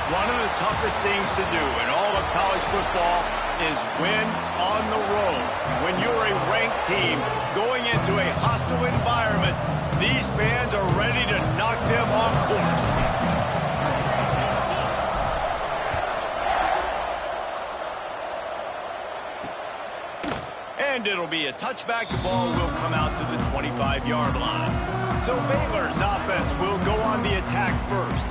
One of the toughest things to do in all of college football is win on the road. When you're a ranked team going into a hostile environment, these fans are ready to knock them off course. And it'll be a touchback. The ball will come out to the 25-yard line. So Baylor's offense will go on the attack first.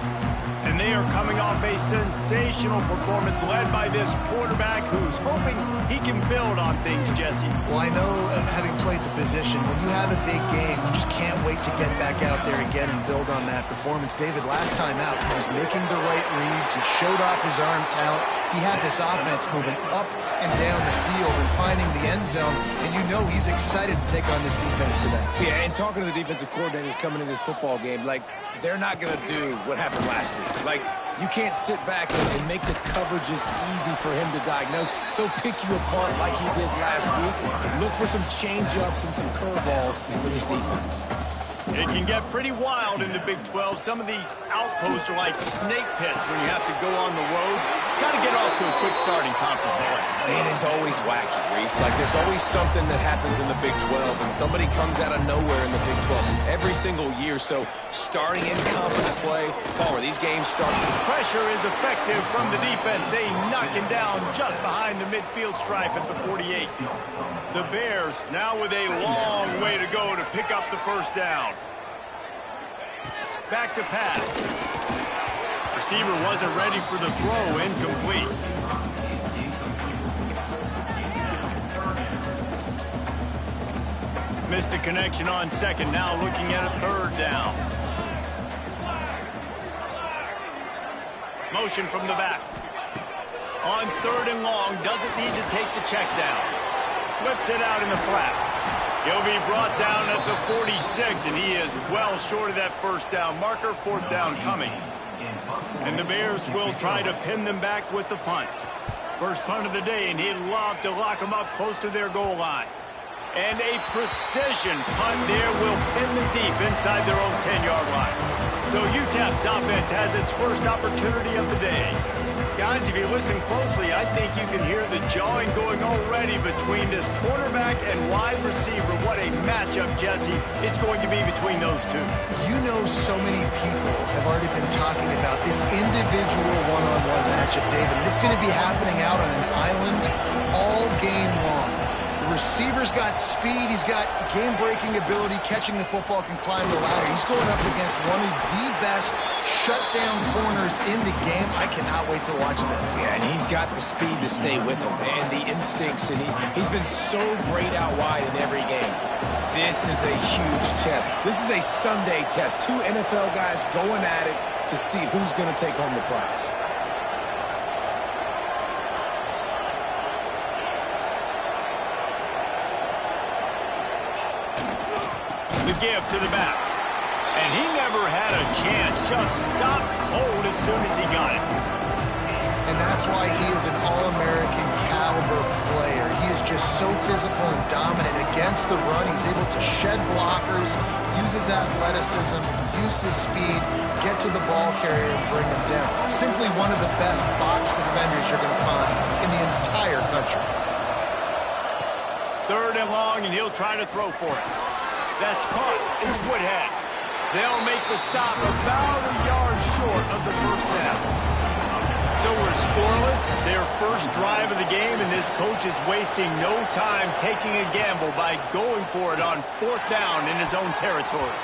And they are coming off a sensational performance led by this quarterback who's hoping he can build on things, Jesse. Well, I know, having played the position, when you have a big game, you just can't wait to get back out there again and build on that performance. David, last time out, he was making the right reads. He showed off his arm talent. He had this offense moving up and down the field and finding the end zone. And you know he's excited to take on this defense today. Yeah, and talking to the defensive coordinators coming in this football game, like, they're not going to do what happened last week. Like, you can't sit back and make the coverages easy for him to diagnose. He'll pick you apart like he did last week. Look for some change-ups and some curveballs for this defense. It can get pretty wild in the Big 12. Some of these outposts are like snake pits when you have to go on the road. Got to get off to a quick start in conference play. It is always wacky, Reese. Like, there's always something that happens in the Big 12, and somebody comes out of nowhere in the Big 12 every single year. So starting in conference play, Palmer, these games start. Pressure is effective from the defense. They knock him down just behind the midfield stripe at the 48. The Bears now with a long way to go to pick up the first down. Back to pass. Receiver wasn't ready for the throw. Incomplete. Missed the connection on second. Now looking at a third down. Motion from the back. On third and long. Doesn't need to take the check down. Flips it out in the flat. He'll be brought down at the 46, and he is well short of that first down marker. Fourth down coming. And the Bears will try to pin them back with the punt. First punt of the day, and he'd love to lock them up close to their goal line. And a precision punt there will pin them deep inside their own 10-yard line. So UTEP's offense has its first opportunity of the day. Guys, if you listen closely, I think you can hear the jawing going already between this quarterback and wide receiver. What a matchup, Jesse, it's going to be between those two. You know, so many people have already been talking about this individual one-on-one matchup, David. It's going to be happening out on an island all game long. The receiver's got speed. He's got game-breaking ability. Catching the football, can climb the ladder. He's going up against one of the best shutdown corners in the game. I cannot wait to watch this. Yeah, and he's got the speed to stay with him, and the instincts, and he's been so great out wide in every game. This is a huge test. This is a Sunday test. Two NFL guys going at it to see who's going to take home the prize. The give to the back. And he never had a chance. Just stopped cold as soon as he got it. And that's why he is an All-American caliber player. He is just so physical and dominant against the run. He's able to shed blockers, use his athleticism, use his speed, get to the ball carrier and bring him down. Simply one of the best box defenders you're going to find in the entire country. Third and long, and he'll try to throw for it. That's caught. It's Woodhead. They'll make the stop about a yard short of the first down. So we're scoreless. Their first drive of the game, and this coach is wasting no time taking a gamble by going for it on fourth down in his own territory.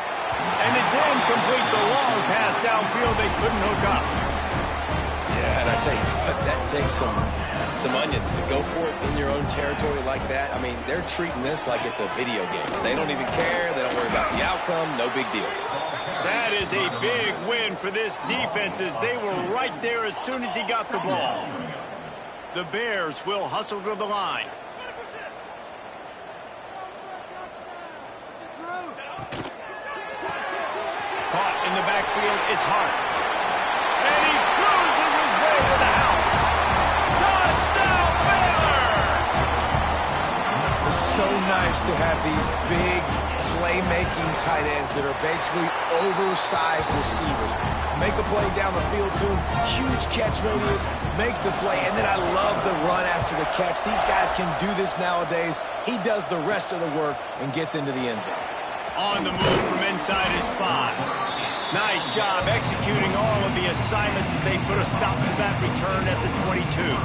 And it's incomplete. The long pass downfield they couldn't hook up. Yeah, and I tell you what, that takes some onions to go for it in your own territory like that. I mean, they're treating this like it's a video game. They don't even care. They don't worry about the outcome. No big deal. That is a big win for this defense as they were right there as soon as he got the ball. The Bears will hustle to the line. Caught in the backfield, it's Hart. And he cruises his way to the house. Touchdown, Baylor! It's so nice to have these big playmaking tight ends that are basically oversized receivers. Make a play down the field to him, huge catch radius, makes the play, and then I love the run after the catch. These guys can do this nowadays. He does the rest of the work and gets into the end zone. On the move from inside his 5. Nice job executing all of the assignments as they put a stop to that return at the 22.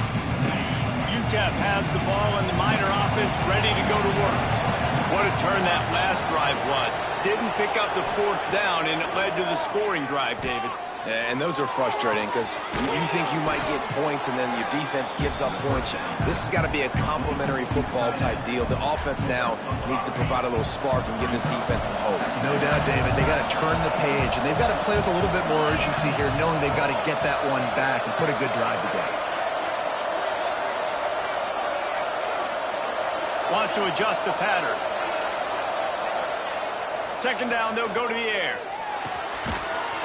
UTEP has the ball and the Miner offense ready to go to work. What a turn that last drive was. Didn't pick up the 4th down, and it led to the scoring drive, David. And those are frustrating because you think you might get points and then your defense gives up points. This has got to be a complementary football type deal. The offense now needs to provide a little spark and give this defense some hope. No doubt, David. They got to turn the page, and they've got to play with a little bit more urgency here, knowing they've got to get that one back and put a good drive together. Wants to adjust the pattern. Second down, they'll go to the air.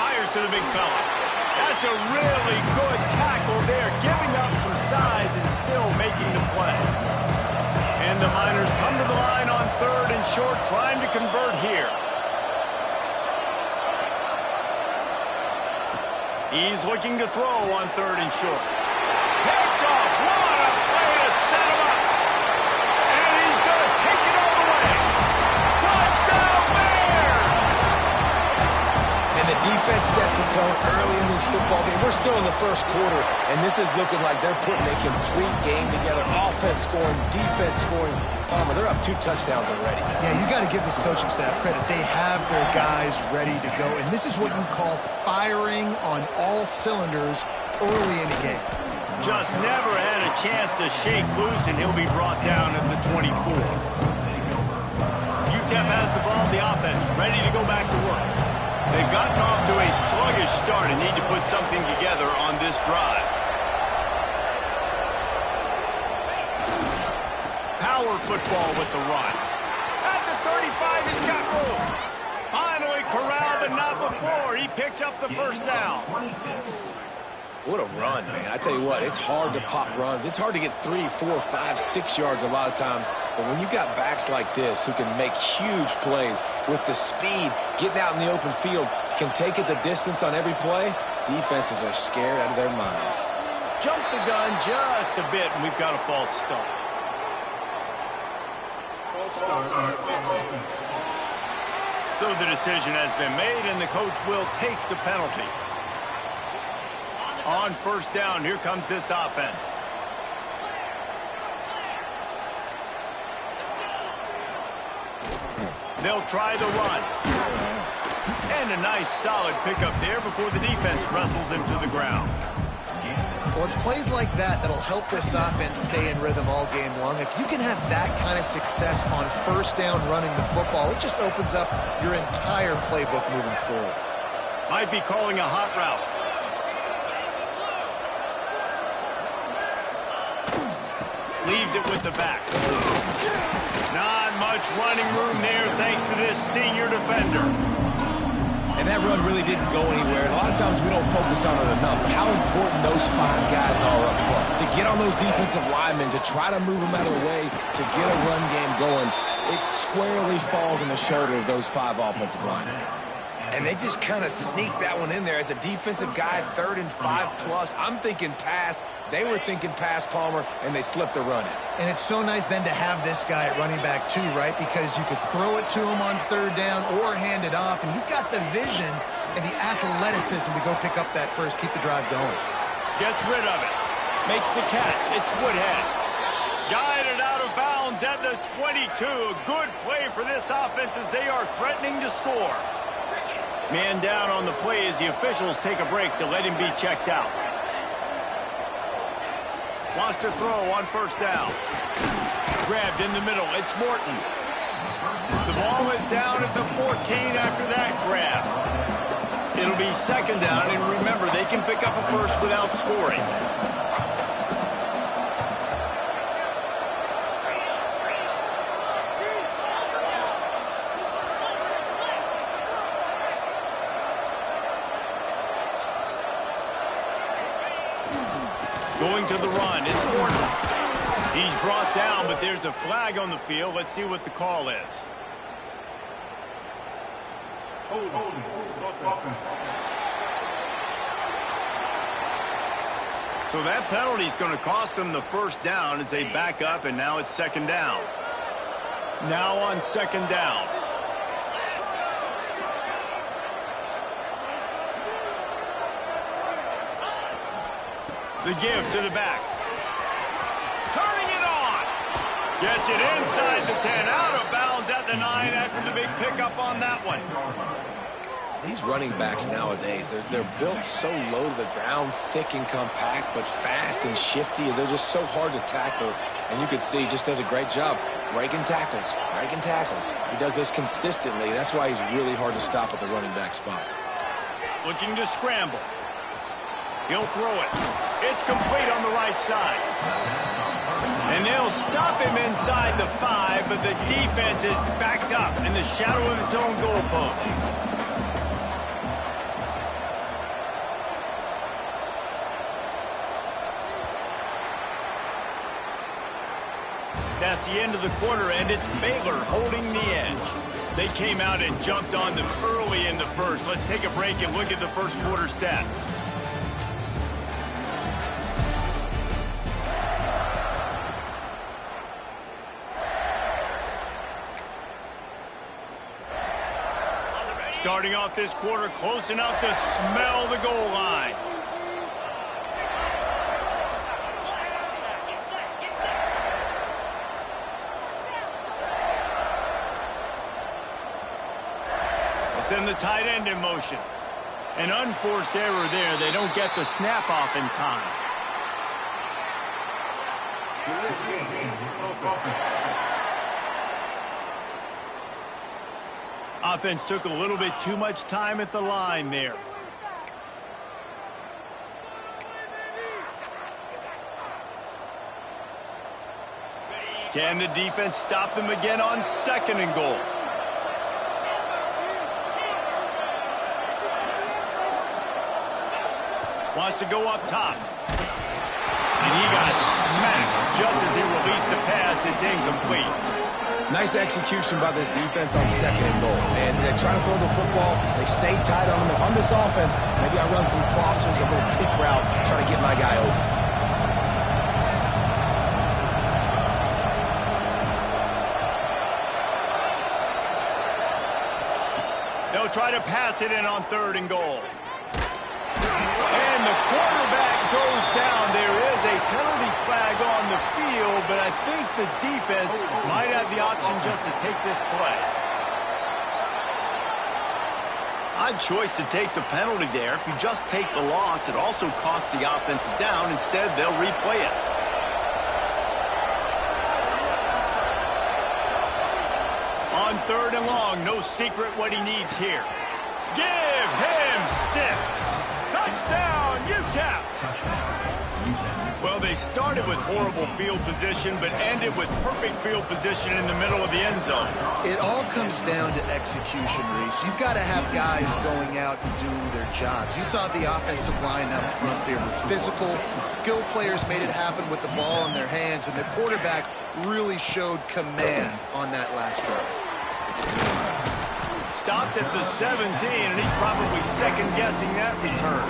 Fires to the big fella. That's a really good tackle there, giving up some size and still making the play. And the Miners come to the line on 3rd and short, trying to convert here. He's looking to throw on 3rd and short. Picked off. What a play to set him up. And he's going to take it all the way. Touchdown, Bears! And the defense sets the tone early in this football game. We're still in the first quarter, and this is looking like they're putting a complete game together. Offense scoring, defense scoring. Palmer, they're up 2 touchdowns already. Yeah, you got to give this coaching staff credit. They have their guys ready to go, and this is what you call firing on all cylinders early in the game. Just never had a chance to shake loose, and he'll be brought down at the 24. UTEP has the ball, the offense ready to go back to work. They've gotten off to a sluggish start and need to put something together on this drive. Power football with the run. At the 35, he's got room. Finally corralled, but not before. He picks up the first down. What a run, man. I tell you what, it's hard to pop runs. It's hard to get 3, 4, 5, 6 yards a lot of times. But when you got backs like this who can make huge plays with the speed, getting out in the open field, can take it the distance on every play, defenses are scared out of their mind. Jumped the gun just a bit, and we've got a false start. So the decision has been made, and the coach will take the penalty. On 1st down, here comes this offense. They'll try the run. And a nice solid pickup there before the defense wrestles him to the ground. Well, it's plays like that that'll help this offense stay in rhythm all game long. If you can have that kind of success on 1st down running the football, it just opens up your entire playbook moving forward. Might be calling a hot route. Leaves it with the back. Not much running room there thanks to this senior defender. And that run really didn't go anywhere. And a lot of times we don't focus on it enough. But how important those 5 guys are up front. To get on those defensive linemen, to try to move them out of the way, to get a run game going, it squarely falls on the shoulder of those 5 offensive linemen. And they just kind of sneak that one in there as a defensive guy, 3rd and 5 plus. I'm thinking pass. They were thinking pass, Palmer, and they slipped the run in. And it's so nice then to have this guy at running back too, right? Because you could throw it to him on 3rd down or hand it off, and he's got the vision and the athleticism to go pick up that first, keep the drive going. Gets rid of it. Makes the catch. It's Woodhead. Guided out of bounds at the 22. A good play for this offense as they are threatening to score. Man down on the play as the officials take a break to let him be checked out. Wants to throw on 1st down. Grabbed in the middle. It's Morton. The ball is down at the 14 after that grab. It'll be 2nd down, and remember, they can pick up a first without scoring. Going to the run, it's Morton. He's brought down, but there's a flag on the field. Let's see what the call is. So that penalty is going to cost them the first down as they back up, and now it's second down. Now on second down. The give to the back. Turning it on. Gets it inside the 10. Out of bounds at the 9 after the big pickup on that one. These running backs nowadays, they're built so low to the ground, thick and compact, but fast and shifty. They're just so hard to tackle. And you can see he just does a great job breaking tackles, breaking tackles. He does this consistently. That's why he's really hard to stop at the running back spot. Looking to scramble. He'll throw it. It's complete on the right side. And they'll stop him inside the 5, but the defense is backed up in the shadow of its own goalpost. That's the end of the quarter, and it's Baylor holding the edge. They came out and jumped on them early in the first. Let's take a break and look at the first quarter stats. Starting off this quarter close enough to smell the goal line. Send the tight end in motion. An unforced error there. They don't get the snap off in time. Offense took a little bit too much time at the line there. Can the defense stop them again on second and goal? Wants to go up top. And he got smacked just as he released the pass. It's incomplete. Nice execution by this defense on second and goal. And they're trying to throw the football. They stay tight on him. If I'm this offense, maybe I run some crossers, a little pick route, try to get my guy open. They'll try to pass it in on third and goal. And the quarterback goes down. There is a penalty flag on the field, but I think the defense might have the option just to take this play. Odd choice to take the penalty there. If you just take the loss, it also costs the offense down. Instead, they'll replay it. On third and long, no secret what he needs here. Give him 6. Touchdown, UTEP! Well, they started with horrible field position, but ended with perfect field position in the middle of the end zone. It all comes down to execution, Reese. You've got to have guys going out and doing their jobs. You saw the offensive line up front. They were physical. Skilled players made it happen with the ball in their hands, and the quarterback really showed command on that last drive. Stopped at the 17, and he's probably second-guessing that return.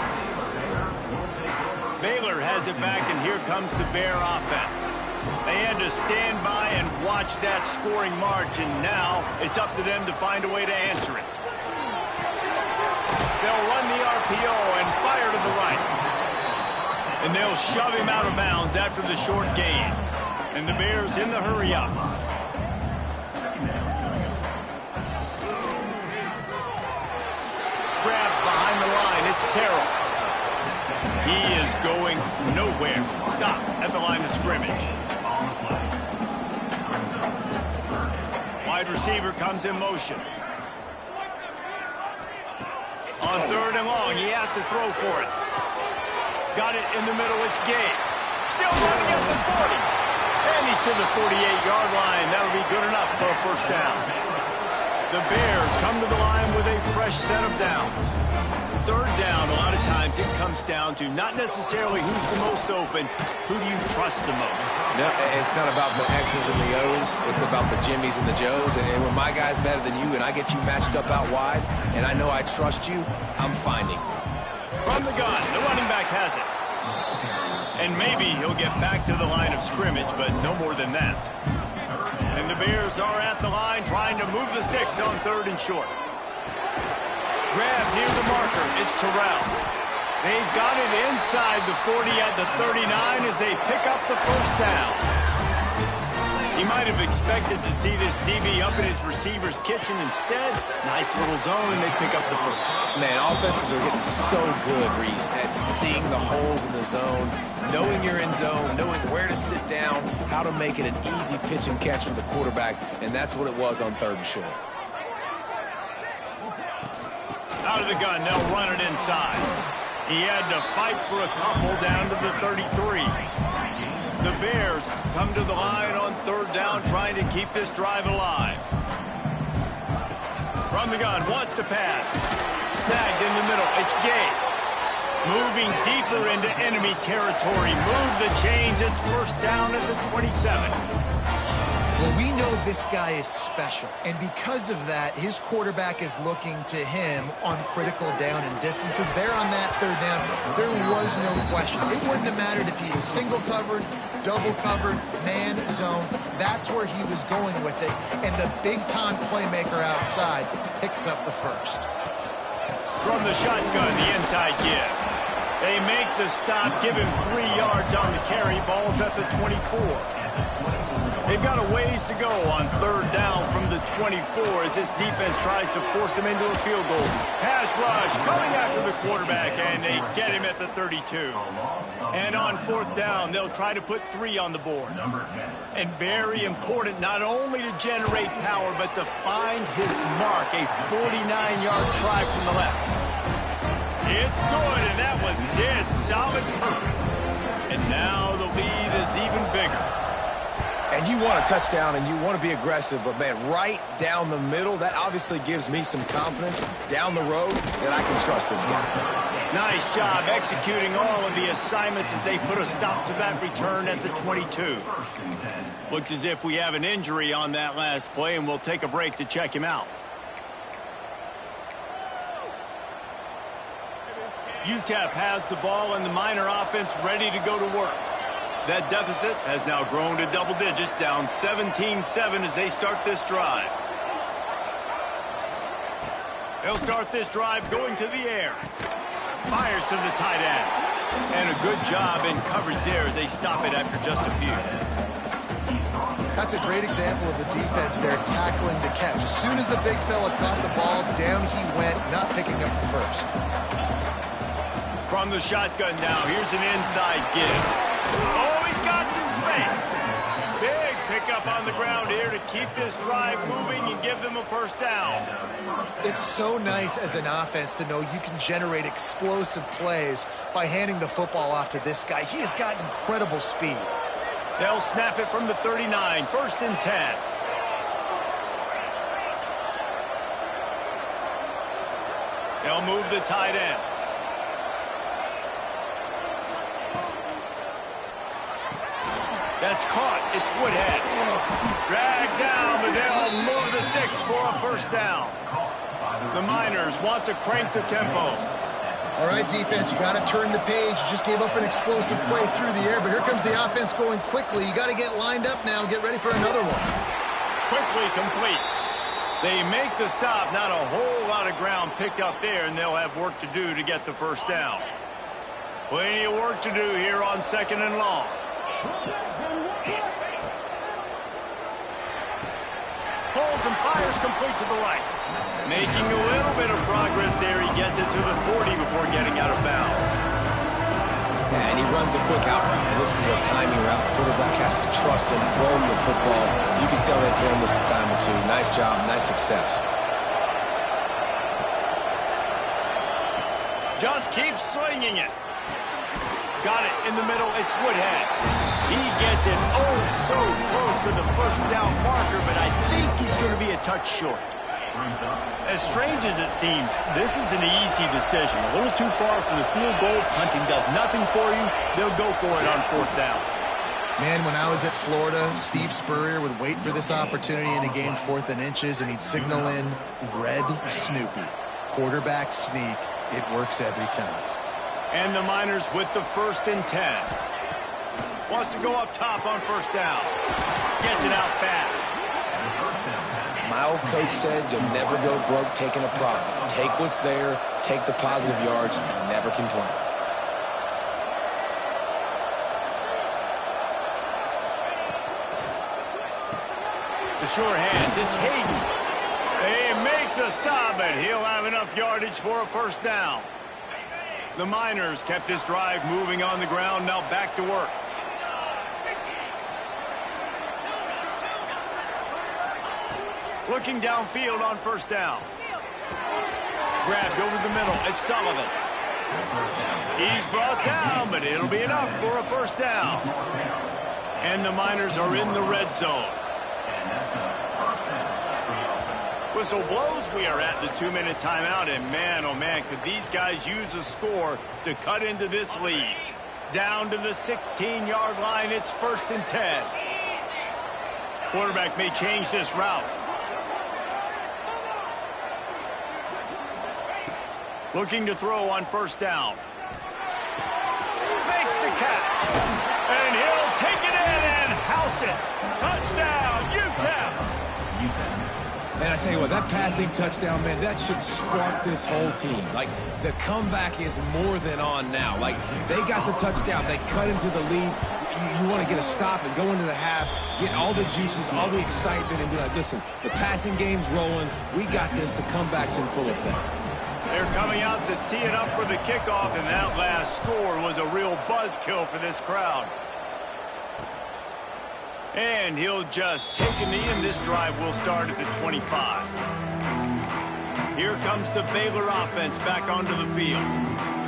Baylor has it back, and here comes the Bear offense. They had to stand by and watch that scoring march, and now it's up to them to find a way to answer it. They'll run the RPO and fire to the right. And they'll shove him out of bounds after the short gain. And the Bears in the hurry up. Behind the line, it's Terrell. He is going nowhere. Stop at the line of scrimmage. Wide receiver comes in motion. On third and long, he has to throw for it. Got it in the middle, it's Gabe. Still running at the 40. And he's to the 48-yard line. That'll be good enough for a first down. The Bears come to the line with a fresh set of downs. Third down, a lot of times it comes down to not necessarily who's the most open, who do you trust the most? No, it's not about the X's and the O's. It's about the Jimmys and the Joes. And when my guy's better than you and I get you matched up out wide and I know I trust you, I'm finding you. From the gun, the running back has it. And maybe he'll get back to the line of scrimmage, but no more than that. And the Bears are at the line trying to move the sticks on 3rd and short. Grab near the marker. It's Terrell. They've got it inside the 40 at the 39 as they pick up the first down. He might have expected to see this DB up in his receiver's kitchen. Instead, nice little zone, and they pick up the first. Man, offenses are getting so good, Reese, at seeing the holes in the zone, knowing you're in zone, knowing where to sit down, how to make it an easy pitch and catch for the quarterback, and that's what it was on 3rd and short. Out of the gun, they'll run it inside. He had to fight for a couple down to the 33. The Bears come to the line on 3rd down, trying to keep this drive alive. From the gun, wants to pass. Snagged in the middle, it's Gay. Moving deeper into enemy territory. Move the chains, it's first down at the 27. Well, we know this guy is special, and because of that, his quarterback is looking to him on critical down and distances. There on that 3rd down, there was no question. It wouldn't have mattered if he was single covered, double covered, man zone. That's where he was going with it, and the big-time playmaker outside picks up the first. From the shotgun, the inside give. They make the stop, give him 3 yards on the carry. Ball's at the 24. They've got a ways to go on 3rd down from the 24 as this defense tries to force them into a field goal. Pass rush coming after the quarterback, and they get him at the 32. And on 4th down, they'll try to put 3 on the board. And very important not only to generate power, but to find his mark, a 49-yard try from the left. It's good, and that was dead solid perfect. And now the lead is even bigger. And you want a touchdown and you want to be aggressive, but, man, right down the middle, that obviously gives me some confidence down the road that I can trust this guy. Nice job executing all of the assignments as they put a stop to that return at the 22. Looks as if we have an injury on that last play, and we'll take a break to check him out. UTEP has the ball and the Miner offense ready to go to work. That deficit has now grown to double digits, down 17-7 as they start this drive. They'll start this drive going to the air. Fires to the tight end. And a good job in coverage there as they stop it after just a few. That's a great example of the defense there tackling the catch. As soon as the big fella caught the ball, down he went, not picking up the first. From the shotgun now, here's an inside give. Oh, he's got some space. Big pickup on the ground here to keep this drive moving and give them a first down. It's so nice as an offense to know you can generate explosive plays by handing the football off to this guy. He has got incredible speed. They'll snap it from the 39, 1st and 10. They'll move the tight end. That's caught. It's Woodhead. Dragged down, but they'll move the sticks for a first down. The Miners want to crank the tempo. All right, defense, you got to turn the page. You just gave up an explosive play through the air, but here comes the offense going quickly. You got to get lined up now and get ready for another one. Quickly complete. They make the stop. Not a whole lot of ground picked up there, and they'll have work to do to get the first down. Plenty of work to do here on 2nd and long. Pulls and fires complete to the right. Making a little bit of progress there. He gets it to the 40 before getting out of bounds. And he runs a quick out route. And this is a timing route. Quarterback has to trust him, throw him the football. You can tell they've thrown this a time or two. Nice job, nice success. Just keep slinging it. Got it in the middle. It's Woodhead. He gets it oh so close to the first down marker, but I think he's going to be a touch short. As strange as it seems, this is an easy decision. A little too far for the field goal. Punting does nothing for you. They'll go for it on 4th down. Man, when I was at Florida, Steve Spurrier would wait for this opportunity in a game 4th and inches, and he'd signal in red Snoopy. Quarterback sneak. It works every time. And the Miners with the 1st and 10. Wants to go up top on 1st down. Gets it out fast. My old coach said you'll never go broke taking a profit. Take what's there, take the positive yards, and never complain. The sure hands, it's Hayden. They make the stop, and he'll have enough yardage for a 1st down. The Miners kept this drive moving on the ground, now back to work. Looking downfield on 1st down. Grabbed over the middle. It's Sullivan. He's brought down, but it'll be enough for a 1st down. And the Miners are in the red zone. Whistle blows. We are at the 2-minute timeout, and man, oh man, could these guys use a score to cut into this lead. Down to the 16-yard line. It's 1st and 10. Quarterback may change this route. Looking to throw on 1st down. Makes the catch. And he'll take it in and house it. Touchdown, UTEP. Man, I tell you what, that passing touchdown, man, that should spark this whole team. Like, the comeback is more than on now. Like, they got the touchdown. They cut into the lead. You want to get a stop and go into the half, get all the juices, all the excitement, and be like, listen, the passing game's rolling. We got this. The comeback's in full effect. They're coming out to tee it up for the kickoff, and that last score was a real buzzkill for this crowd. And he'll just take a knee, and this drive will start at the 25. Here comes the Baylor offense back onto the field.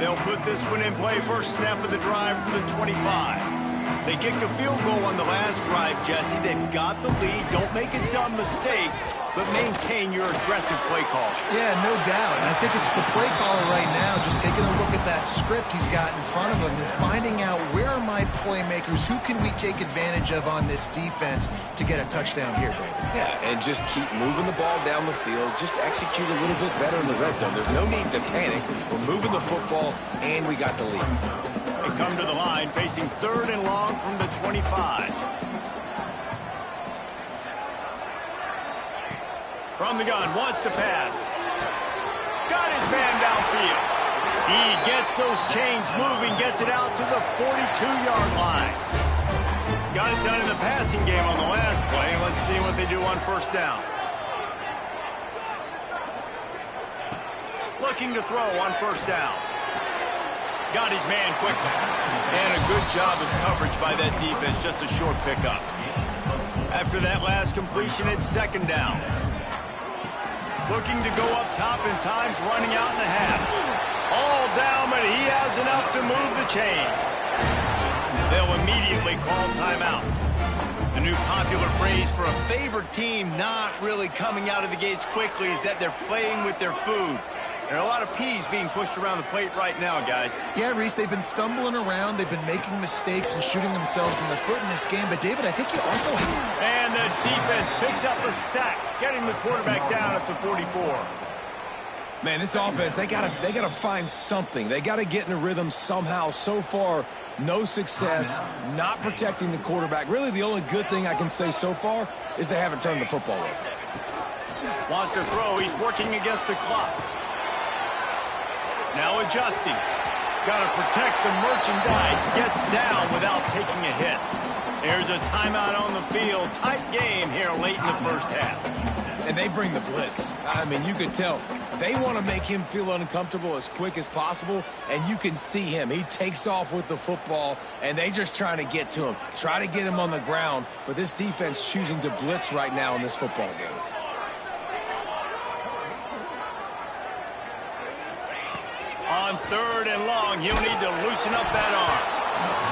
They'll put this one in play. First snap of the drive from the 25. They kicked a field goal on the last drive, Jesse. They've got the lead. Don't make a dumb mistake, but maintain your aggressive play call. Yeah, no doubt. And I think it's the play caller right now just taking a look at that script he's got in front of him and finding out where are my playmakers, who can we take advantage of on this defense to get a touchdown here, David. Yeah, and just keep moving the ball down the field. Just execute a little bit better in the red zone. There's no need to panic. We're moving the football, and we got the lead. They come to the line facing 3rd and long from the 25. From the gun, wants to pass. Got his man downfield. He gets those chains moving, gets it out to the 42-yard line. Got it done in the passing game on the last play. Let's see what they do on 1st down. Looking to throw on 1st down. Got his man quickly. And a good job of coverage by that defense, just a short pickup. After that last completion, it's 2nd down. Looking to go up top, and time's running out in the half. All down, but he has enough to move the chains. They'll immediately call timeout. The new popular phrase for a favored team not really coming out of the gates quickly is that they're playing with their food. There are a lot of peas being pushed around the plate right now, guys. Yeah, Reese, they've been stumbling around. They've been making mistakes and shooting themselves in the foot in this game. But, David, I think you also... And the defense picks up a sack, getting the quarterback down at the 44. Man, this offense, they gotta find something. They gotta get in a rhythm somehow. So far, no success, not protecting the quarterback. Really, the only good thing I can say so far is they haven't turned the football over. Wants to throw. He's working against the clock. Now adjusting. Got to protect the merchandise. Gets down without taking a hit. There's a timeout on the field. Tight game here late in the 1st half. And they bring the blitz. I mean, you could tell. They want to make him feel uncomfortable as quick as possible, and you can see him. He takes off with the football, and they just trying to get to him. Try to get him on the ground, but this defense choosing to blitz right now in this football game. On 3rd and long, he'll need to loosen up that arm.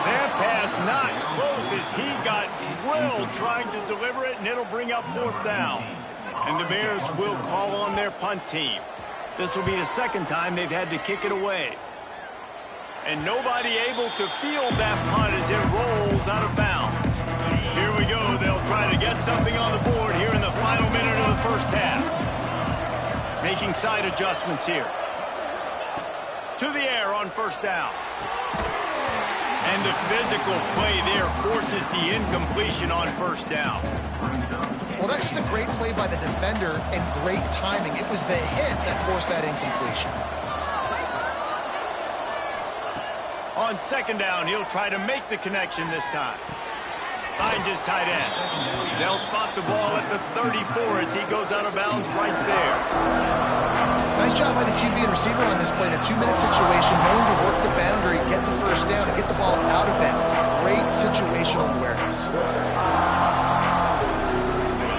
That pass not close as he got drilled trying to deliver it, and it'll bring up 4th down. And the Bears will call on their punt team. This will be the second time they've had to kick it away. And nobody able to field that punt as it rolls out of bounds. Here we go. They'll try to get something on the board here in the final minute of the first half. Making side adjustments here. To the air on first down. And the physical play there forces the incompletion on first down. Well, that's just a great play by the defender and great timing. It was the hit that forced that incompletion. On second down, he'll try to make the connection this time. Finds his tight end. They'll spot the ball at the 34 as he goes out of bounds right there. Nice job by the QB and receiver on this play in a 2-minute situation, knowing to work the boundary, get the first down, and get the ball out of bounds. Great situational awareness.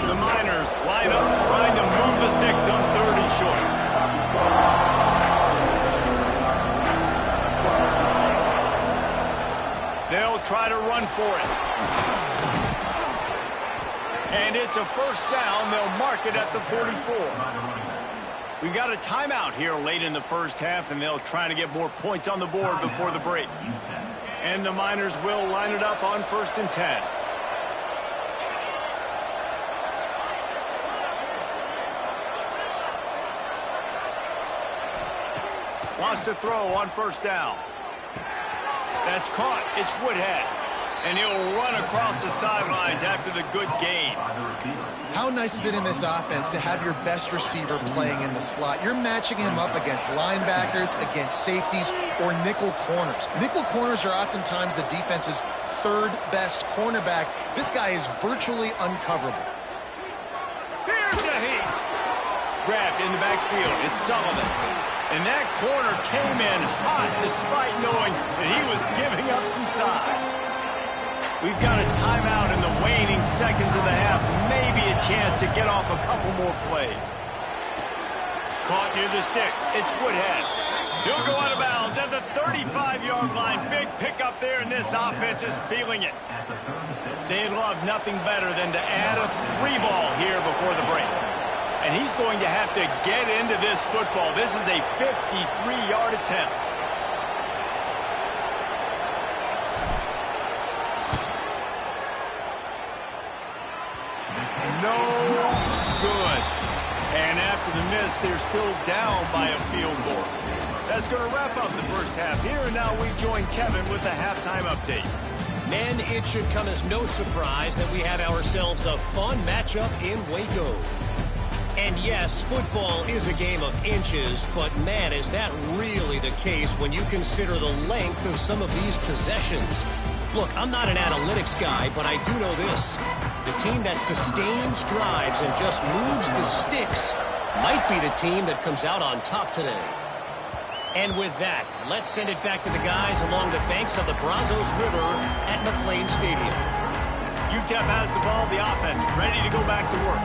The Miners line up trying to move the sticks on 3rd and short. They'll try to run for it. And it's a first down. They'll mark it at the 44. We got a timeout here late in the first half, and they'll try to get more points on the board before the break. And the Miners will line it up on 1st and 10. Wants to throw on first down. That's caught. It's Woodhead. And he'll run across the sidelines after the good gain. How nice is it in this offense to have your best receiver playing in the slot? You're matching him up against linebackers, against safeties, or nickel corners. Nickel corners are oftentimes the defense's 3rd best cornerback. This guy is virtually uncoverable. Here's the heat. Grabbed in the backfield. It's Sullivan. And that corner came in hot despite knowing that he was giving up some size. We've got a timeout in the waning seconds of the half. Maybe a chance to get off a couple more plays. Caught near the sticks. It's Woodhead. He'll go out of bounds at the 35-yard line. Big pickup there, and this offense is feeling it. They'd love nothing better than to add a 3-ball here before the break. And he's going to have to get into this football. This is a 53-yard attempt. No good. And after the miss, they're still down by a field goal. That's going to wrap up the first half here. And now we join Kevin with the halftime update. Men, it should come as no surprise that we have ourselves a fun matchup in Waco. And yes, football is a game of inches, but man, is that really the case when you consider the length of some of these possessions. Look, I'm not an analytics guy, but I do know this. The team that sustains drives and just moves the sticks might be the team that comes out on top today. And with that, let's send it back to the guys along the banks of the Brazos River at McLean Stadium. UTEP has the ball, the offense ready to go back to work.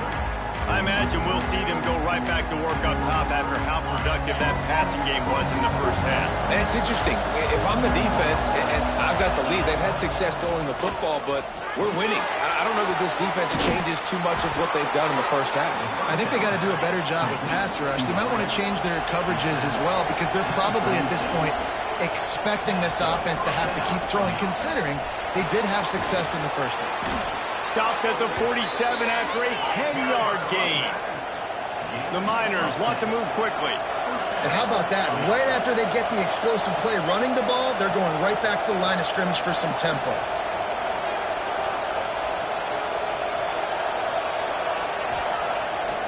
I imagine we'll see them go right back to work up top after how productive that passing game was in the first half. And it's interesting. If I'm the defense and I've got the lead, they've had success throwing the football, but we're winning. I don't know that this defense changes too much of what they've done in the first half. I think they got to do a better job with pass rush. They might want to change their coverages as well because they're probably at this point expecting this offense to have to keep throwing, considering they did have success in the first half. Stopped at the 47 after a 10-yard gain. The Miners want to move quickly. And how about that? Right after they get the explosive play running the ball, they're going right back to the line of scrimmage for some tempo.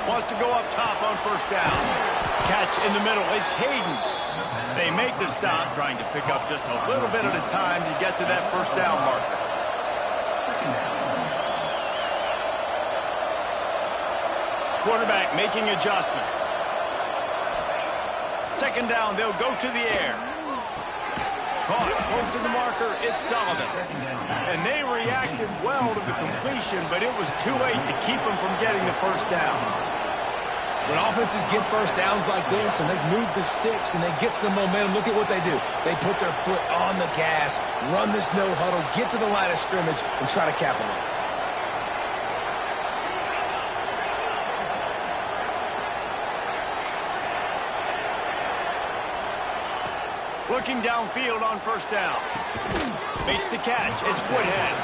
Wants to go up top on first down. Catch in the middle. It's Hayden. They make the stop, trying to pick up just a little bit at a time to get to that first down marker. Quarterback making adjustments. Second down, they'll go to the air. Caught close to the marker, it's Sullivan. And they reacted well to the completion, but it was too late to keep them from getting the first down. When offenses get first downs like this and they move the sticks and they get some momentum, look at what they do. They put their foot on the gas, run this no huddle, get to the line of scrimmage, and try to capitalize. Looking downfield on first down. Makes the catch. It's Woodhead.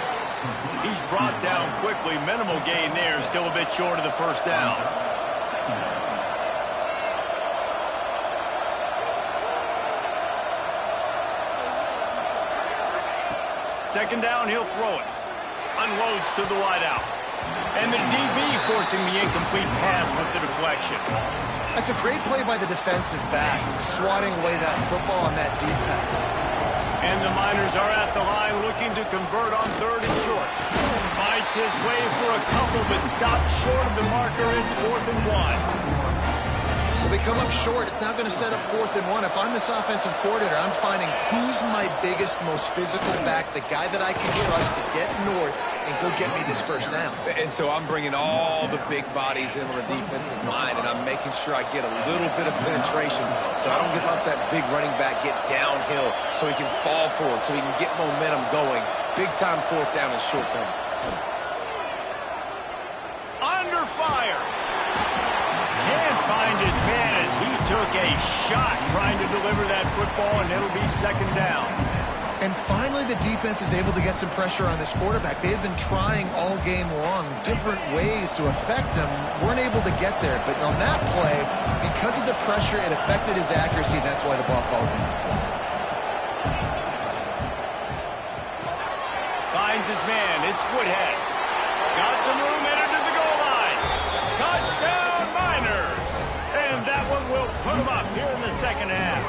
He's brought down quickly. Minimal gain there. Still a bit short of the first down. Second down, he'll throw it. Unloads to the wideout. And the DB forcing the incomplete pass with the deflection. That's a great play by the defensive back, swatting away that football on that deep pass. And the Miners are at the line looking to convert on third and short. Fights his way for a couple, but stops short of the marker. It's 4th and 1. Well, they come up short. It's now going to set up 4th and 1. If I'm this offensive coordinator, I'm finding who's my biggest, most physical back, the guy that I can trust to get north and go get me this first down. And so I'm bringing all the big bodies in on the defensive line, and I'm making sure I get a little bit of penetration so I don't let that big running back get downhill so he can fall forward, so he can get momentum going. Big-time 4th down and short term. Under fire. Can't find his man as he took a shot trying to deliver that football, and it'll be second down. And finally, the defense is able to get some pressure on this quarterback. They have been trying all game long different ways to affect him. Weren't able to get there. But on that play, because of the pressure, it affected his accuracy. That's why the ball falls in. Finds his man. It's Woodhead. Got some room, entered to the goal line. Touchdown, Miners. And that one will put him up here in the second half.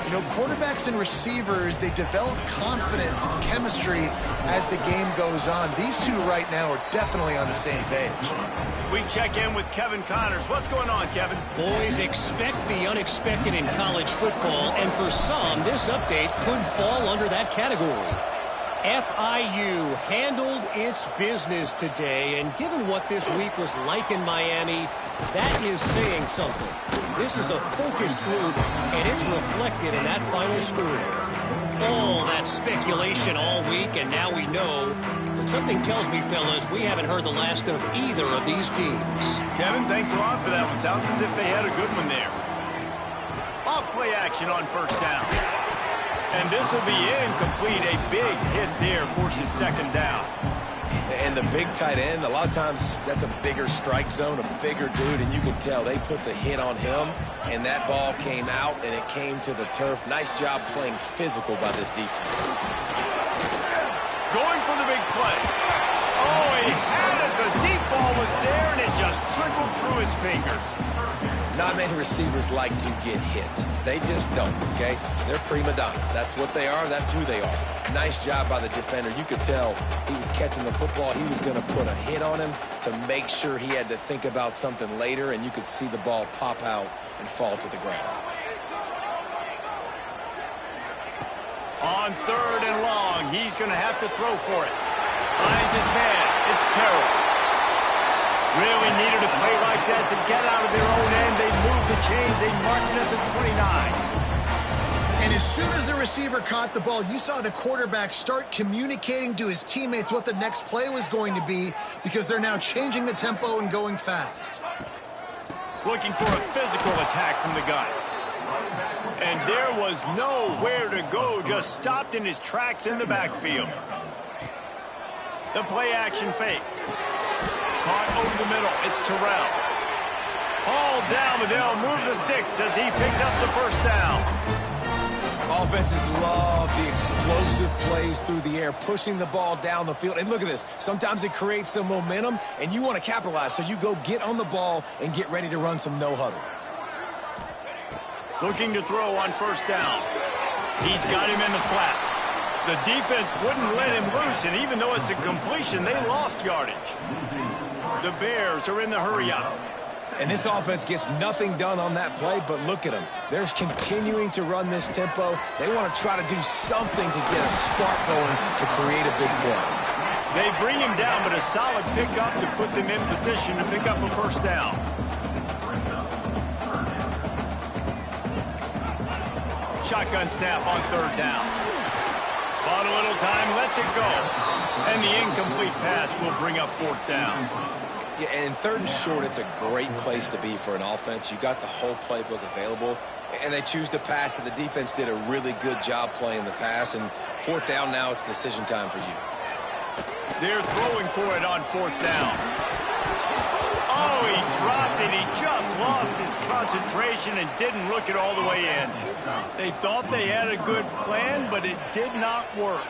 You know, quarterbacks and receivers, they develop confidence and chemistry as the game goes on. These two right now are definitely on the same page. We check in with Kevin Connors. What's going on, Kevin? Boys, expect the unexpected in college football, and for some, this update could fall under that category. FIU handled its business today, and given what this week was like in Miami, that is saying something. This is a focused group, and it's reflected in that final score. All that speculation all week, and now we know. But something tells me, fellas, we haven't heard the last of either of these teams. Kevin, thanks a lot for that one. Sounds as if they had a good one there. Off play action on first down. And this will be incomplete. A big hit there forces second down. And the big tight end, a lot of times that's a bigger strike zone, a bigger dude, and you can tell they put the hit on him, and that ball came out, and it came to the turf. Nice job playing physical by this defense. Going for the big play. Oh, he had it. The deep ball was there, and it just trickled through his fingers. Not many receivers like to get hit. They just don't, okay? They're prima donnas. That's what they are. That's who they are. Nice job by the defender. You could tell he was catching the football. He was going to put a hit on him to make sure he had to think about something later, and you could see the ball pop out and fall to the ground. On third and long, he's going to have to throw for it. Finds his man. It's Terrell. Really needed a play like that to get out of their own end. They moved the chains. They marked it at the 29. And as soon as the receiver caught the ball, you saw the quarterback start communicating to his teammates what the next play was going to be, because they're now changing the tempo and going fast. Looking for a physical attack from the gun. And there was nowhere to go, just stopped in his tracks in the backfield. The play action fake. Caught over the middle. It's Terrell. Hauled down, but they'll move the sticks as he picks up the first down. Offenses love the explosive plays through the air, pushing the ball down the field. And look at this. Sometimes it creates some momentum, and you want to capitalize. So you go get on the ball and get ready to run some no-huddle. Looking to throw on first down. He's got him in the flat. The defense wouldn't let him loose, and even though it's a completion, they lost yardage. The Bears are in the hurry-up. And this offense gets nothing done on that play, but look at them. They're continuing to run this tempo. They want to try to do something to get a spark going to create a big play. They bring him down, but a solid pickup to put them in position to pick up a first down. Shotgun snap on third down. Bought a little time, lets it go. And the incomplete pass will bring up fourth down. Yeah, and 3rd and short, it's a great place to be for an offense. You got the whole playbook available, and they choose to pass, and the defense did a really good job playing the pass. And 4th down now, it's decision time for you. They're throwing for it on 4th down. Oh, he dropped it. He just lost his concentration and didn't look it all the way in. They thought they had a good plan, but it did not work.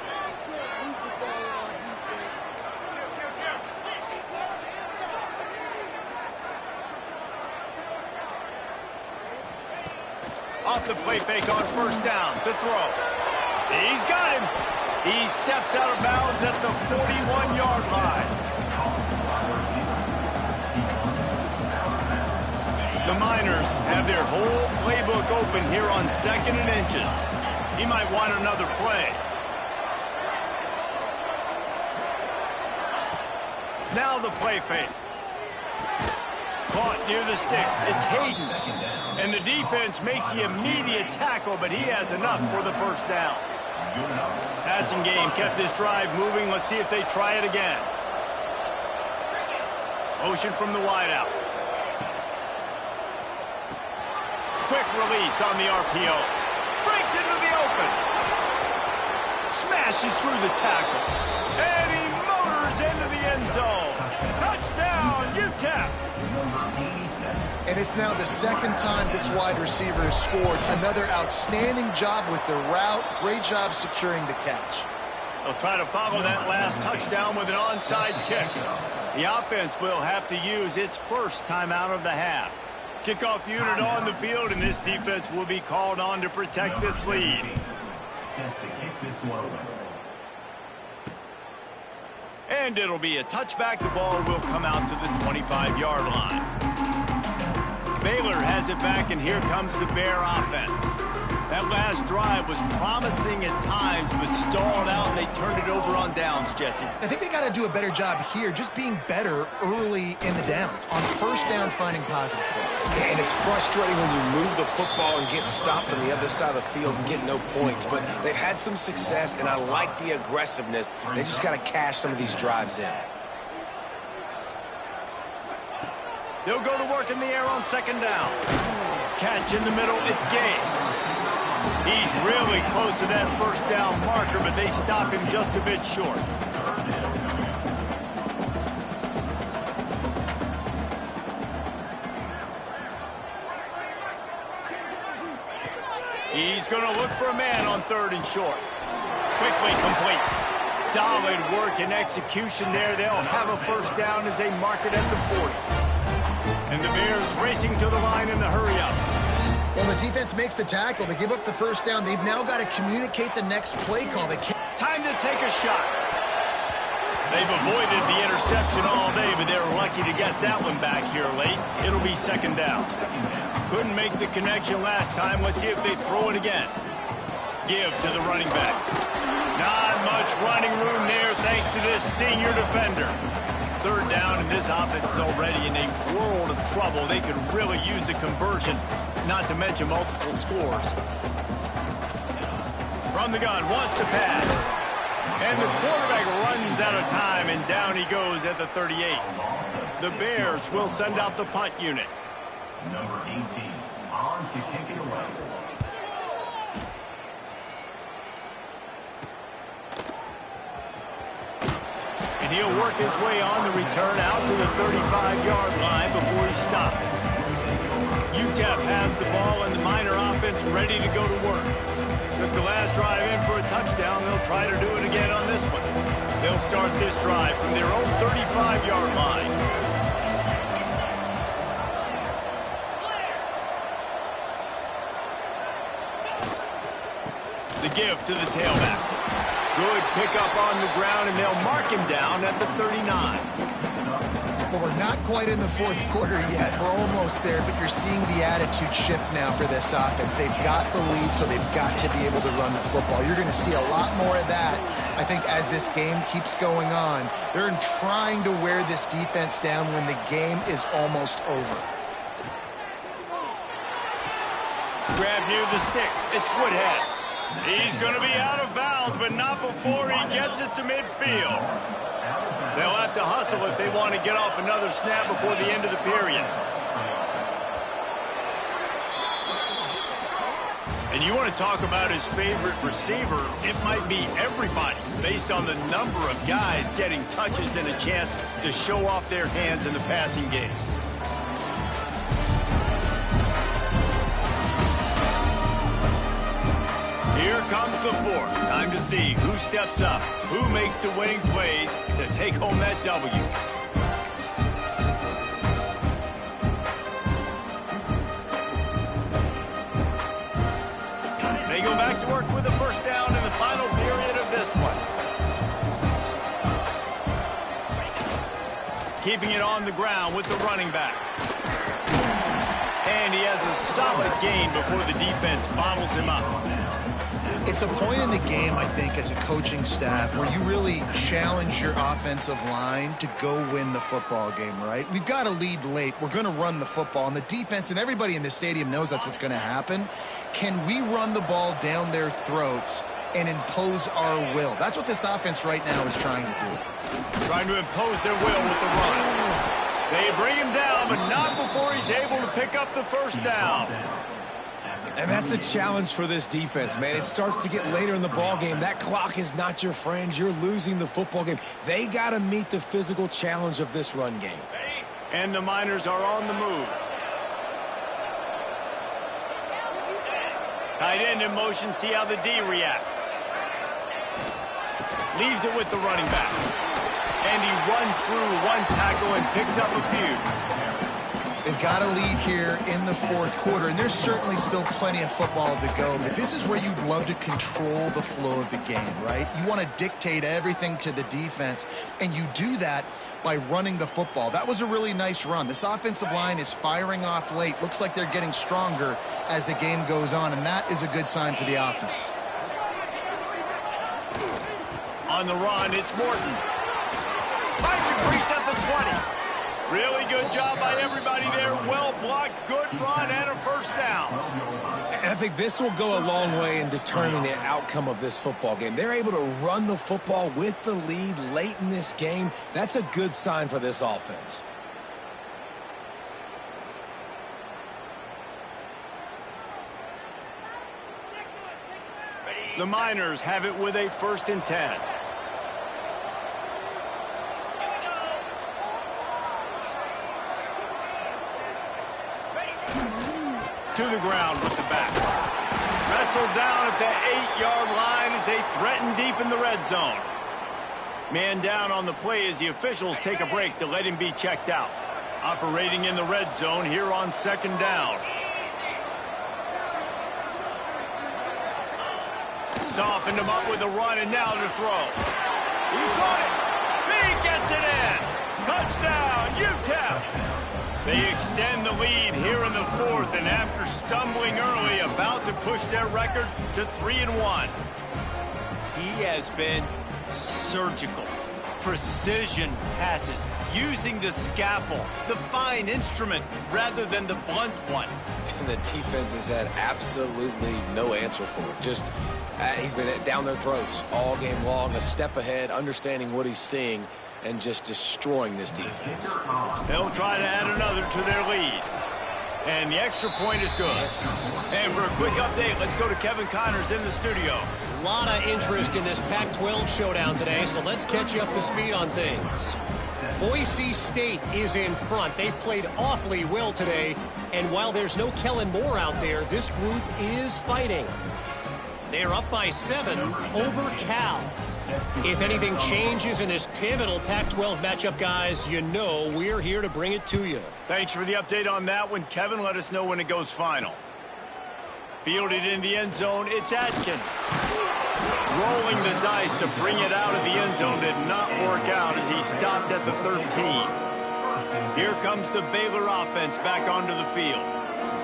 Off the play fake on 1st down to throw. He's got him. He steps out of bounds at the 41-yard line. The Miners have their whole playbook open here on 2nd and inches. He might want another play. Now the play fake. Caught near the sticks. It's Hayden. And the defense makes the immediate tackle, but he has enough for the 1st down. Passing game kept this drive moving. Let's see if they try it again. Motion from the wideout. Quick release on the RPO. Breaks into the open. Smashes through the tackle. And he motors into the end zone. Touchdown, UTEP. And it's now the 2nd time this wide receiver has scored. Another outstanding job with the route. Great job securing the catch. They'll try to follow that last touchdown with an onside kick. The offense will have to use its first timeout of the half. Kickoff unit on the field, and this defense will be called on to protect this lead. And it'll be a touchback. The ball will come out to the 25-yard line. Baylor has it back, and here comes the Bear offense. That last drive was promising at times, but stalled out, and they turned it over on downs, Jesse. I think they got to do a better job here, just being better early in the downs. On 1st down, finding positive plays. Yeah, and it's frustrating when you move the football and get stopped on the other side of the field and get no points. But they've had some success, and I like the aggressiveness. They just got to cash some of these drives in. They'll go to work in the air on 2nd down. Catch in the middle, it's Gay. He's really close to that 1st down marker, but they stop him just a bit short. He's going to look for a man on 3rd and short. Quickly complete. Solid work and execution there. They'll have a 1st down as they mark it at the 40. And the Bears racing to the line in the hurry-up. Well, the defense makes the tackle. They give up the 1st down. They've now got to communicate the next play call. They can't. Time to take a shot. They've avoided the interception all day, but they're lucky to get that one back here late. It'll be 2nd down. Couldn't make the connection last time. Let's see if they throw it again. Give to the running back. Not much running room there thanks to this senior defender. 3rd down, and this offense is already in a world of trouble. They could really use a conversion, not to mention multiple scores. From the gun, wants to pass. And the quarterback runs out of time, and down he goes at the 38. The Bears will send out the punt unit. Number 18, on to kick it away. And he'll work his way on the return out to the 35-yard line before he stopped. UTEP has the ball, and the Miner offense ready to go to work. Took the last drive in for a touchdown. They'll try to do it again on this one. They'll start this drive from their own 35-yard line. The give to the tailback. Good pickup on the ground, and they'll mark him down at the 39. Well, we're not quite in the 4th quarter yet. We're almost there, but you're seeing the attitude shift now for this offense. They've got the lead, so they've got to be able to run the football. You're going to see a lot more of that, I think, as this game keeps going on. They're trying to wear this defense down when the game is almost over. Grab near the sticks. It's Woodhead. He's going to be out of bounds, but not before he gets it to midfield. They'll have to hustle if they want to get off another snap before the end of the period. And you want to talk about his favorite receiver, it might be everybody, based on the number of guys getting touches and a chance to show off their hands in the passing game. Here comes the fourth. Time to see who steps up, who makes the winning plays to take home that W. They go back to work with a first down in the final period of this one. Keeping it on the ground with the running back. And he has a solid gain before the defense bottles him up. It's a point in the game, I think, as a coaching staff where you really challenge your offensive line to go win the football game, right? We've got to lead late. We're going to run the football. And the defense and everybody in the stadium knows that's what's going to happen. Can we run the ball down their throats and impose our will? That's what this offense right now is trying to do. Trying to impose their will with the run. They bring him down, but not before he's able to pick up the first down. And that's the challenge for this defense, man. It starts to get later in the ball game. That clock is not your friend. You're losing the football game. They got to meet the physical challenge of this run game. And the Miners are on the move. Tight end in motion, see how the D reacts. Leaves it with the running back. And he runs through one tackle and picks up a few. They've got a lead here in the fourth quarter, and there's certainly still plenty of football to go, but this is where you'd love to control the flow of the game, right? You want to dictate everything to the defense, and you do that by running the football. That was a really nice run. This offensive line is firing off late. Looks like they're getting stronger as the game goes on, and that is a good sign for the offense. On the run, it's Morton. Finds a crease at the 20. Really good job by everybody there. Well blocked, good run, and a first down. And I think this will go a long way in determining the outcome of this football game. They're able to run the football with the lead late in this game. That's a good sign for this offense. The Miners have it with a 1st and 10. To the ground with the back. Wrestled down at the 8-yard line as they threaten deep in the red zone. Man down on the play as the officials take a break to let him be checked out. Operating in the red zone here on 2nd down. Softened him up with a run, and now to throw. He caught it. He gets it in. Touchdown, UTEP. They extend the lead here in the 4th, and after stumbling early, about to push their record to 3-1. He has been surgical. Precision passes, using the scalpel, the fine instrument, rather than the blunt one. And the defense has had absolutely no answer for it. Just, he's been down their throats all game long, a step ahead, understanding what he's seeing, and just destroying this defense. They'll try to add another to their lead. And the extra point is good. And for a quick update, let's go to Kevin Connors in the studio. A lot of interest in this Pac-12 showdown today, so let's catch you up to speed on things. Boise State is in front. They've played awfully well today, and while there's no Kellen Moore out there, this group is fighting. They're up by 7 over Cal. If anything changes in this pivotal Pac-12 matchup, guys, you know we're here to bring it to you. Thanks for the update on that one, Kevin. Let us know when it goes final. Fielded in the end zone, it's Atkins. Rolling the dice to bring it out of the end zone did not work out as he stopped at the 13. Here comes the Baylor offense back onto the field.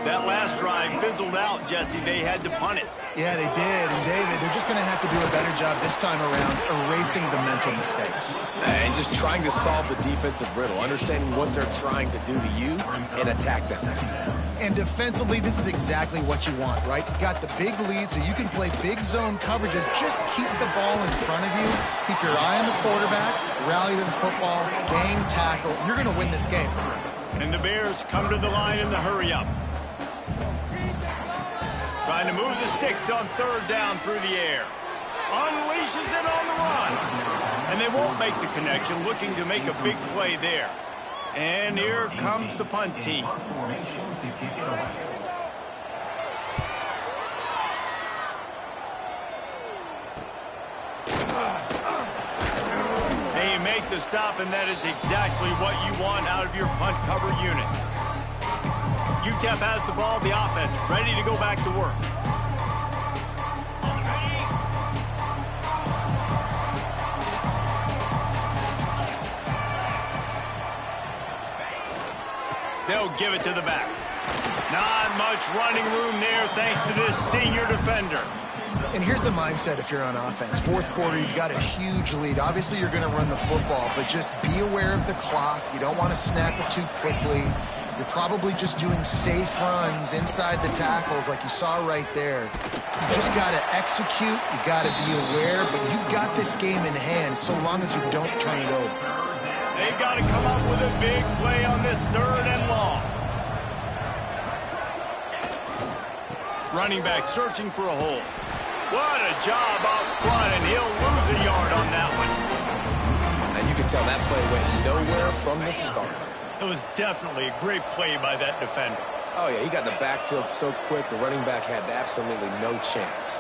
That last drive fizzled out, Jesse. They had to punt it. Yeah, they did. And, David, they're just going to have to do a better job this time around erasing the mental mistakes. And just trying to solve the defensive riddle, understanding what they're trying to do to you and attack them. And defensively, this is exactly what you want, right? You got the big lead, so you can play big zone coverages. Just keep the ball in front of you. Keep your eye on the quarterback. Rally to the football. Game tackle. You're going to win this game. And the Bears come to the line in the hurry-up. Trying to move the sticks on third down through the air. Unleashes it on the run. And they won't make the connection, looking to make a big play there. And here comes the punt team. They make the stop, and that is exactly what you want out of your punt cover unit. UTEP has the ball, the offense ready to go back to work. They'll give it to the back. Not much running room there thanks to this senior defender. And here's the mindset if you're on offense. Fourth quarter, you've got a huge lead. Obviously, you're going to run the football, but just be aware of the clock. You don't want to snap it too quickly. You're probably just doing safe runs inside the tackles like you saw right there. You just got to execute. You got to be aware, but you've got this game in hand so long as you don't turn it over. They've got to come up with a big play on this third and long. Running back searching for a hole. What a job up front, and he'll lose a yard on that one. And you can tell that play went nowhere from the start. It was definitely a great play by that defender. Oh, yeah, he got in the backfield so quick, the running back had absolutely no chance.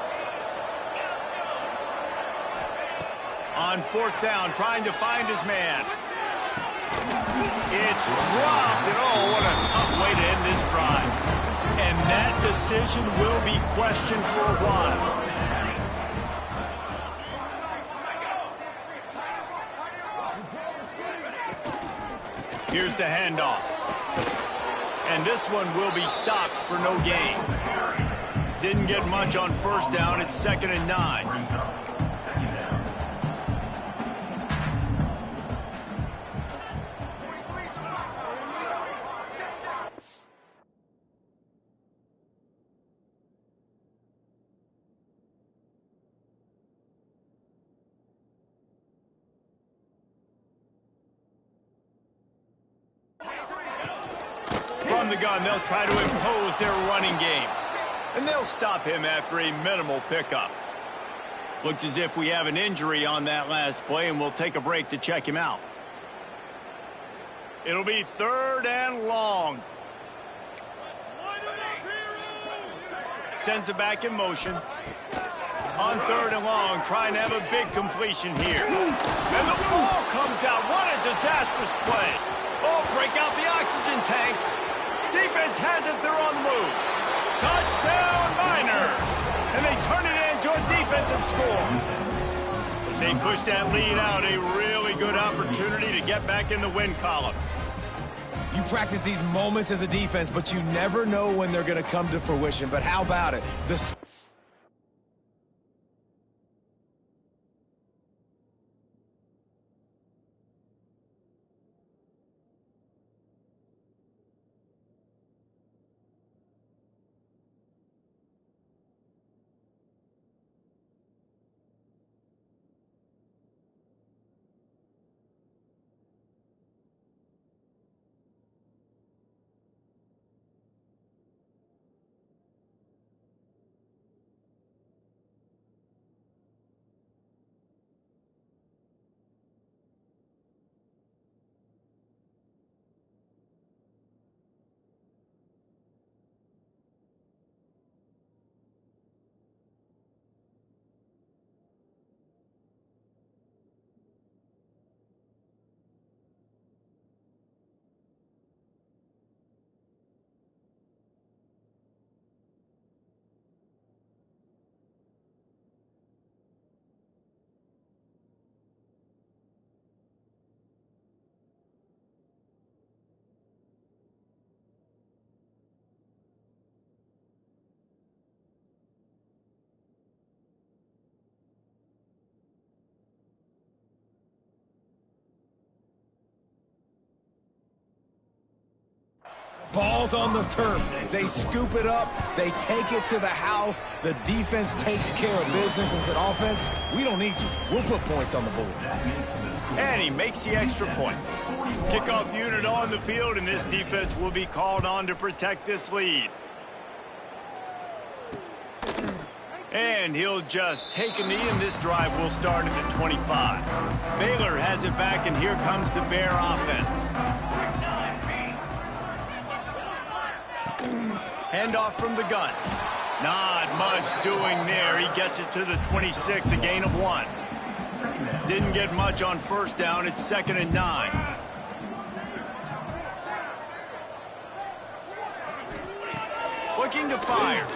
On fourth down, trying to find his man. It's dropped, and oh, what a tough way to end this drive. And that decision will be questioned for a while. Here's the handoff. And this one will be stopped for no gain. Didn't get much on first down. It's 2nd and 9. From the gun, they'll try to impose their running game. And they'll stop him after a minimal pickup. Looks as if we have an injury on that last play, and we'll take a break to check him out. It'll be 3rd and long. Sends it back in motion. On 3rd and long, trying to have a big completion here. And the ball comes out. What a disastrous play. Oh, break out the oxygen tanks. Defense has it. They're on the move. Touchdown, Miners. And they turn it into a defensive score. As they push that lead out, a really good opportunity to get back in the win column. You practice these moments as a defense, but you never know when they're going to come to fruition. But how about it? Ball's on the turf. They scoop it up. They take it to the house. The defense takes care of business and said, offense, we don't need you. We'll put points on the board. And he makes the extra point. Kickoff unit on the field, and this defense will be called on to protect this lead. And he'll just take a knee, and this drive will start at the 25. Baylor has it back, and here comes the Bear offense. Handoff from the gun. Not much doing there. He gets it to the 26, a gain of 1. Didn't get much on first down. It's 2nd and 9. Looking to fire.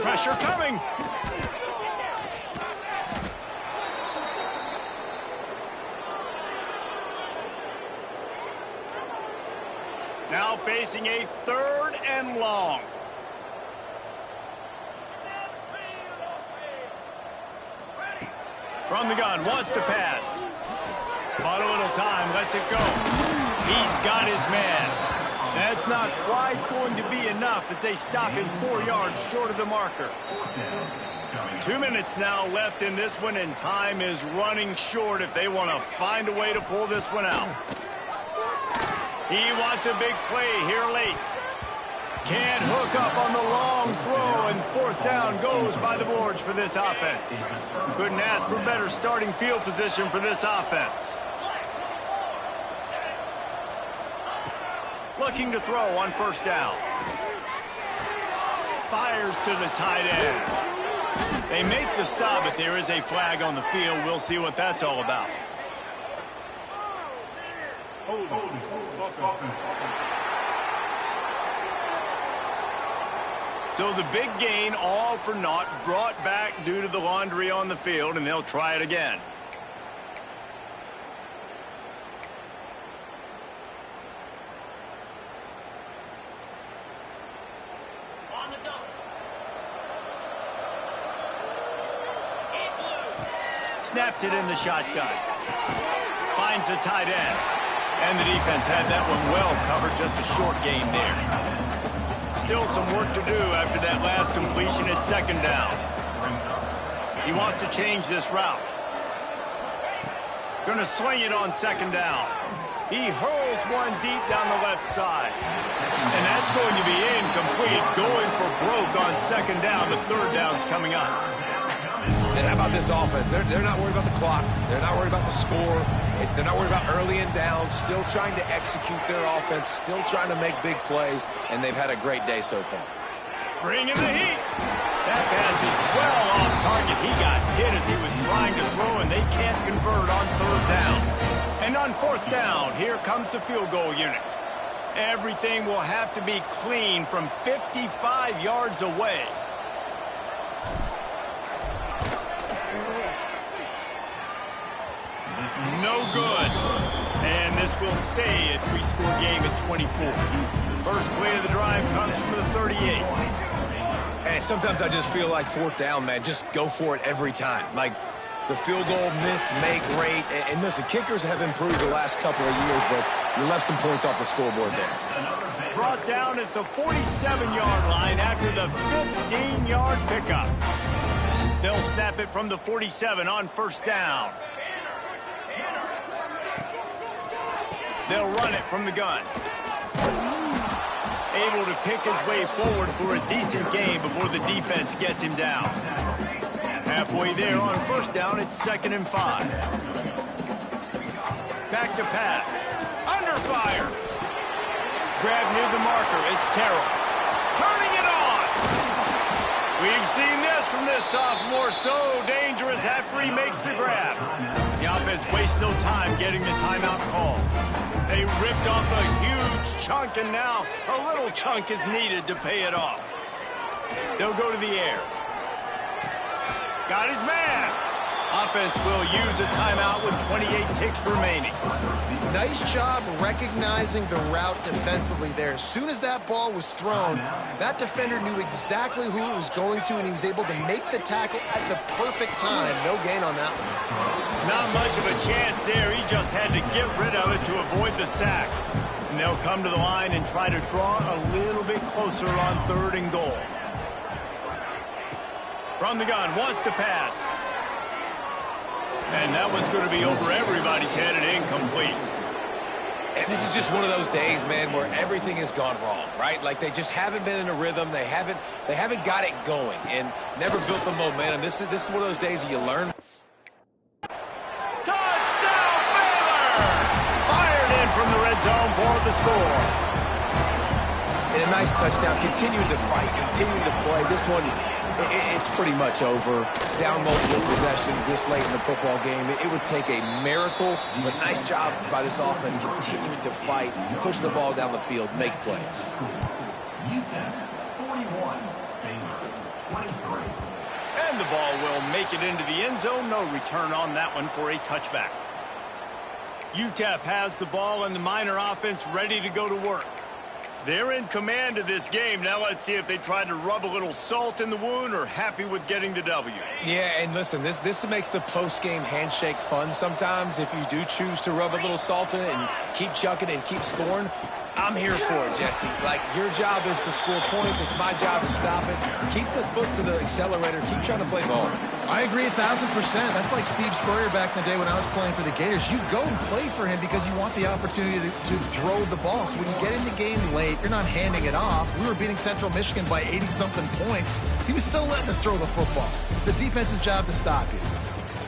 Pressure coming. Now facing a 3rd and long. From the gun, wants to pass. Bought a little time, lets it go. He's got his man. That's not quite going to be enough as they stop him 4 yards short of the marker. 2 minutes now left in this one, and time is running short if they want to find a way to pull this one out. He wants a big play here late. Can't hook up on the long throw, and 4th down goes by the boards for this offense. Couldn't ask for better starting field position for this offense. Looking to throw on 1st down. Fires to the tight end. They make the stop, but there is a flag on the field. We'll see what that's all about. So the big gain, all for naught, brought back due to the laundry on the field, and they'll try it again. Snaps it in the shotgun. Finds the tight end. And the defense had that one well covered, just a short gain there. Still some work to do after that last completion at 2nd down. He wants to change this route. Gonna swing it on 2nd down. He hurls one deep down the left side. And that's going to be incomplete. Going for broke on 2nd down. The 3rd down's coming up. And how about this offense? They're not worried about the clock. They're not worried about the score. They're not worried about early and down. Still trying to execute their offense. Still trying to make big plays. And they've had a great day so far. Bringing the heat. That pass is well off target. He got hit as he was trying to throw, and they can't convert on 3rd down. And on 4th down, here comes the field goal unit. Everything will have to be clean from 55 yards away. No good. And this will stay a 3-score game at 24. First play of the drive comes from the 38. And sometimes I just feel like 4th down, man, just go for it every time. Like the field goal miss, make rate. And listen, kickers have improved the last couple of years, but you left some points off the scoreboard there. Brought down at the 47-yard line after the 15-yard pickup. They'll snap it from the 47 on 1st down. They'll run it from the gun. Able to pick his way forward for a decent gain before the defense gets him down. Halfway there on 1st down, it's 2nd and 5. Back to pass. Under fire. Grab near the marker. It's Terrell. Turning it on. We've seen this from this sophomore. So dangerous after he makes the grab. The offense wastes no time getting the timeout call. They ripped off a huge chunk, and now a little chunk is needed to pay it off. They'll go to the air. Got his man. Offense will use a timeout with 28 ticks remaining. Nice job recognizing the route defensively there. As soon as that ball was thrown, that defender knew exactly who it was going to, and he was able to make the tackle at the perfect time. No gain on that one. Not much of a chance there. He just had to get rid of it to avoid the sack. And they'll come to the line and try to draw a little bit closer on 3rd and goal. From the gun, wants to pass. And that one's going to be over everybody's head and incomplete. And this is just one of those days, man, where everything has gone wrong, right? Like they just haven't been in a rhythm. They haven't got it going and never built the momentum. This is one of those days that you learn. Touchdown, Baylor! Fired in from the red zone for the score. And a nice touchdown, continuing to fight, continuing to play. This one, it's pretty much over. Down multiple possessions this late in the football game. It would take a miracle, but nice job by this offense continuing to fight, push the ball down the field, make plays. UTEP 41, Baylor 23. And the ball will make it into the end zone. No return on that one for a touchback. UTEP has the ball and the Miner offense ready to go to work. They're in command of this game. Now let's see if they try to rub a little salt in the wound or happy with getting the W. Yeah, and listen, this makes the post-game handshake fun sometimes. If you do choose to rub a little salt in it and keep chucking and keep scoring, I'm here for it, Jesse. Like, your job is to score points. It's my job to stop it. Keep the foot to the accelerator. Keep trying to play ball. I agree 1,000%. That's like Steve Spurrier back in the day when I was playing for the Gators. You go and play for him because you want the opportunity to throw the ball. So when you get in the game late, you're not handing it off. We were beating Central Michigan by 80-something points. He was still letting us throw the football. It's the defense's job to stop you.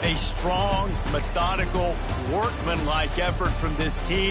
A strong, methodical, workmanlike effort from this team.